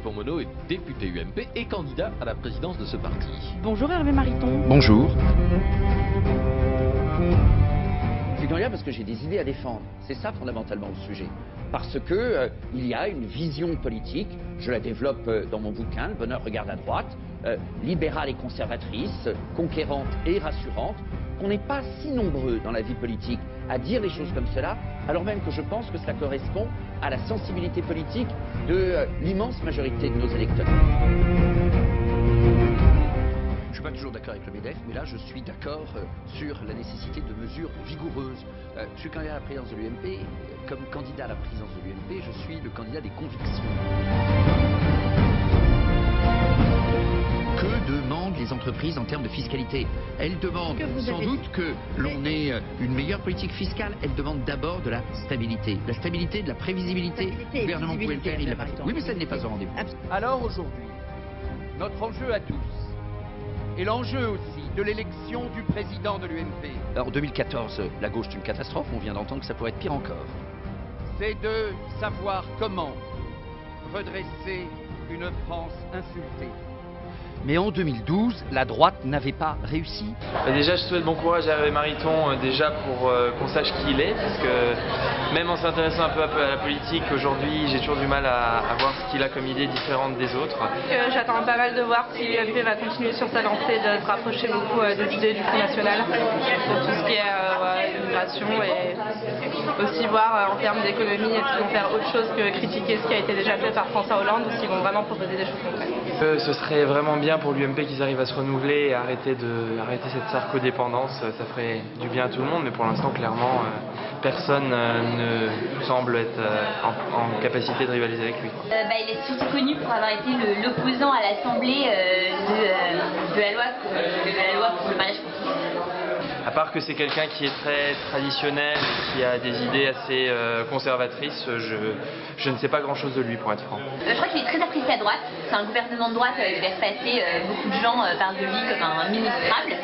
Dupond-Moreau est député UMP et candidat à la présidence de ce parti. Bonjour Hervé Mariton. Bonjour. Je suis candidat parce que j'ai des idées à défendre. C'est ça fondamentalement le sujet. Parce que il y a une vision politique, je la développe dans mon bouquin, Le bonheur regarde à droite, libérale et conservatrice, conquérante et rassurante, qu'on n'est pas si nombreux dans la vie politique à dire les choses comme cela, alors même que je pense que cela correspond à la sensibilité politique de l'immense majorité de nos électeurs. Je ne suis pas toujours d'accord avec le MEDEF, mais là je suis d'accord sur la nécessité de mesures vigoureuses. Je suis candidat à la présidence de l'UMP. Comme candidat à la présidence de l'UMP, je suis le candidat des convictions. Que demandent les entreprises en termes de fiscalité? Elles demandent sans doute que l'on ait une meilleure politique fiscale. Elles demandent d'abord de la stabilité. La stabilité, de la prévisibilité. Le gouvernement pouvait le faire, il l'a pas fait. Oui, mais ça n'est pas au rendez-vous. Alors aujourd'hui, notre enjeu à tous, et l'enjeu aussi de l'élection du président de l'UMP. Alors, en 2014, la gauche est une catastrophe. On vient d'entendre que ça pourrait être pire encore. C'est de savoir comment redresser une France insultée. Mais en 2012, la droite n'avait pas réussi. Déjà, je souhaite bon courage à Hervé Mariton, déjà pour qu'on sache qui il est, parce que même en s'intéressant un peu à la politique, aujourd'hui, j'ai toujours du mal à voir ce qu'il a comme idée différente des autres. J'attends pas mal de voir si l'UMP va continuer sur sa lancée de se rapprocher beaucoup des idées du Front National, pour tout ce qui est immigration, et aussi voir en termes d'économie, est-ce qu'ils vont faire autre chose que critiquer ce qui a été déjà fait par François Hollande, ou s'ils vont vraiment proposer des choses concrètes. Ce serait vraiment bien pour l'UMP qu'ils arrivent à se renouveler et arrêter cette sarcodépendance. Ça ferait du bien à tout le monde, mais pour l'instant, clairement, personne ne semble être en capacité de rivaliser avec lui. Il est surtout connu pour avoir été l'opposant à l'Assemblée de la loi pour le mariage pour tous. À part que c'est quelqu'un qui est très traditionnel, qui a des idées assez conservatrices, je ne sais pas grand-chose de lui, pour être franc. Je crois qu'il est très apprécié à droite. C'est un gouvernement de droite qui laisse passer beaucoup de gens par de lui comme un ministrable.